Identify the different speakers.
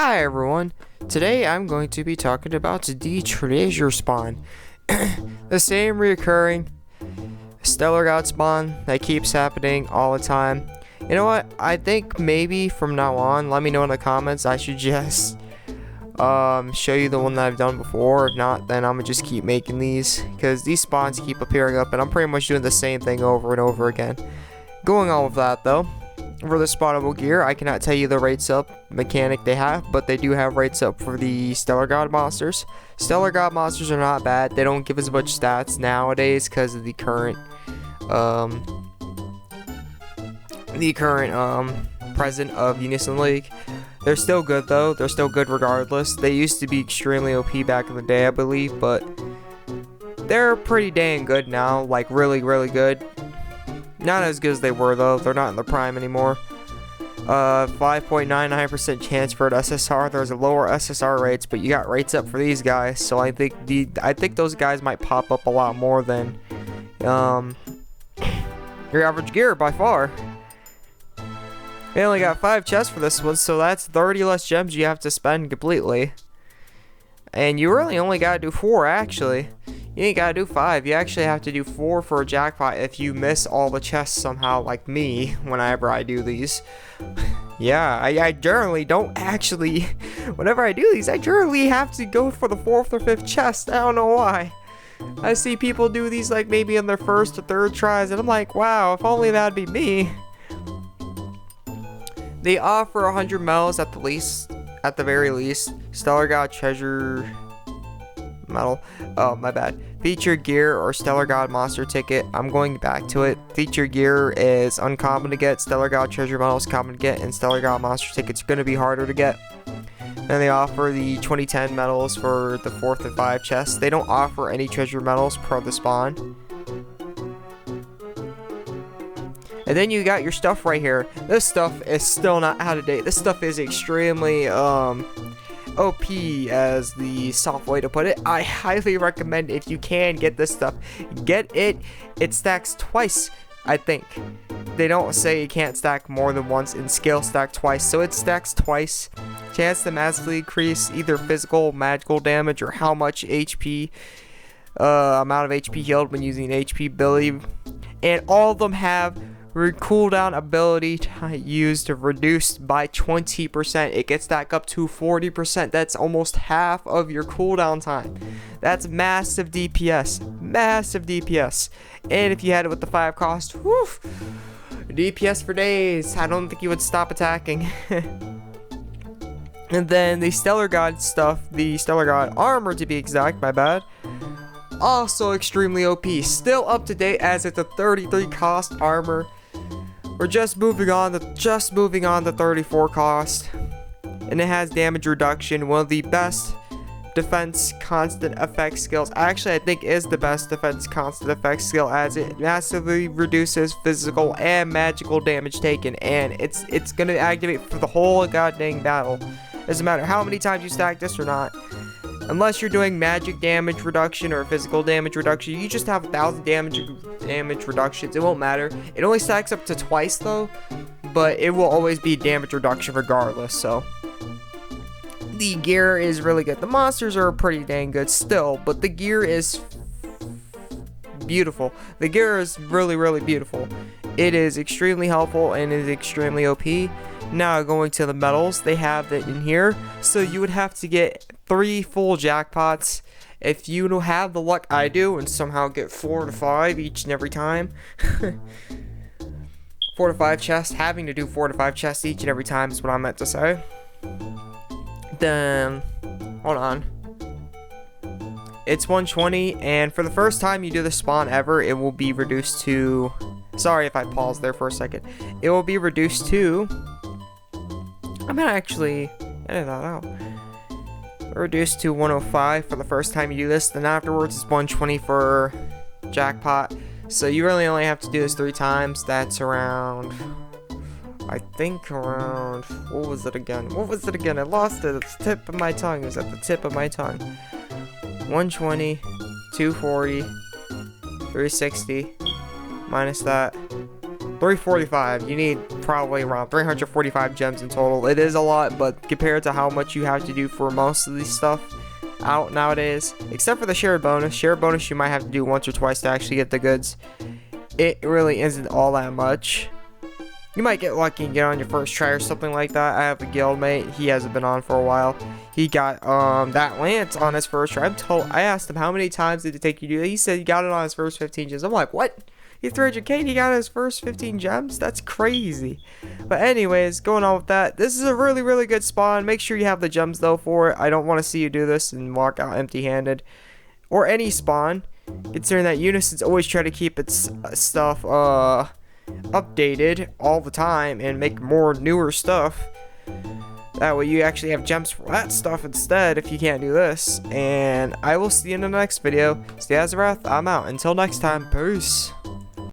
Speaker 1: Hi everyone, today I'm going to be talking about the treasure spawn. The same reoccurring stellar god spawn that keeps happening all the time. You know what, I think maybe from now on, let me know in the comments, I should just show you the one that I've done before. If not, then I'm gonna just keep making these, because these spawns keep appearing up and I'm pretty much doing the same thing over and over again. Going on with that though, for the spawnable gear, I cannot tell you the rates up mechanic they have, but they do have rates up for the stellar god monsters. Stellar god monsters are not bad. They don't give as much stats nowadays because of the current president of Unison League. They're still good though. They're still good regardless. They used to be extremely OP back in the day, I believe, but they're pretty dang good now. Like really good. Not as good as they were though. They're not in the prime anymore. 5.99% chance for an SSR. There's a lower SSR rates, but you got rates up for these guys. So I think those guys might pop up a lot more than your average gear by far. They only got 5 chests for this one, so that's 30 less gems you have to spend completely. And you really only gotta do 4 actually. You ain't gotta do 5. You actually have to do 4 for a jackpot if you miss all the chests somehow, like me, whenever I do these. Yeah, I generally don't actually, whenever I do these, I generally have to go for the 4th or 5th chest. I don't know why. I see people do these like maybe in their 1st or 3rd tries, and I'm like, wow, if only that'd be me. They offer 100 medals at the very least. Stellar God treasure medal. Oh, my bad. Featured gear or Stellar God monster ticket. I'm going back to it. Featured gear is uncommon to get. Stellar God treasure medal is common to get, and Stellar God monster tickets are going to be harder to get. And they offer the 2010 medals for the 4th and 5 chests. They don't offer any treasure medals per the spawn. And then you got your stuff right here. This stuff is still not out of date. This stuff is extremely OP, as the soft way to put it. I highly recommend, if you can get this stuff, get it. It stacks twice, I think. They don't say it can't stack more than once, and skill stack twice, so it stacks twice. Chance to massively increase either physical, magical damage, or how much HP, amount of HP healed when using HP ability. And all of them have cooldown ability used reduced by 20%. It gets back up to 40%. That's almost half of your cooldown time. That's massive DPS. Massive DPS. And if you had it with the 5 cost, whew, DPS for days. I don't think you would stop attacking. And then the Stellar God stuff, the Stellar God armor to be exact, my bad. Also extremely OP. Still up to date, as it's a 33 cost armor. We're just moving on to 34 cost, and it has damage reduction, one of the best defense constant effect skills. Actually, I think is the best defense constant effect skill, as it massively reduces physical and magical damage taken, and it's gonna activate for the whole goddamn battle. Doesn't matter how many times you stack this or not. Unless you're doing magic damage reduction or physical damage reduction, you just have 1,000 damage reductions. It won't matter. It only stacks up to twice though, but it will always be damage reduction regardless. So the gear is really good. The monsters are pretty dang good still, but the gear is beautiful. The gear is really beautiful. It is extremely helpful and is extremely OP. Now going to the medals, they have it in here. So you would have to get 3 full jackpots if you have the luck I do and somehow get 4 to 5 each and every time. 4 to 5 chests, having to do 4 to 5 chests each and every time is what I meant to say. Then, hold on. It's 120, and for the first time you do the spawn ever, it will be reduced to, sorry if I paused there for a second. It will be reduced to, I'm gonna actually edit that out. Reduced to 105 for the first time you do this, then afterwards it's 120 for jackpot. So you really only have to do this 3 times. That's around, I think around, what was it again? I lost it. It's the tip of my tongue. It was at the tip of my tongue. 120, 240, 360, minus that, 345. You need probably around 345 gems in total. It is a lot, but compared to how much you have to do for most of these stuff out nowadays, except for the shared bonus you might have to do once or twice to actually get the goods, it really isn't all that much. You might get lucky and get on your first try or something like that. I have a guildmate, he hasn't been on for a while. He got that lance on his first try. I asked him how many times did it take you to do that. He said he got it on his first 15 gems. I'm like, what? He 300k and he got his first 15 gems? That's crazy. But anyways, going on with that, this is a really, really good spawn. Make sure you have the gems though for it. I don't want to see you do this and walk out empty-handed. Or any spawn, considering that Unison's always try to keep its stuff updated all the time and make more newer stuff. That way you actually have gems for that stuff instead if you can't do this. And I will see you in the next video. Stay AzureWrath, I'm out. Until next time, peace.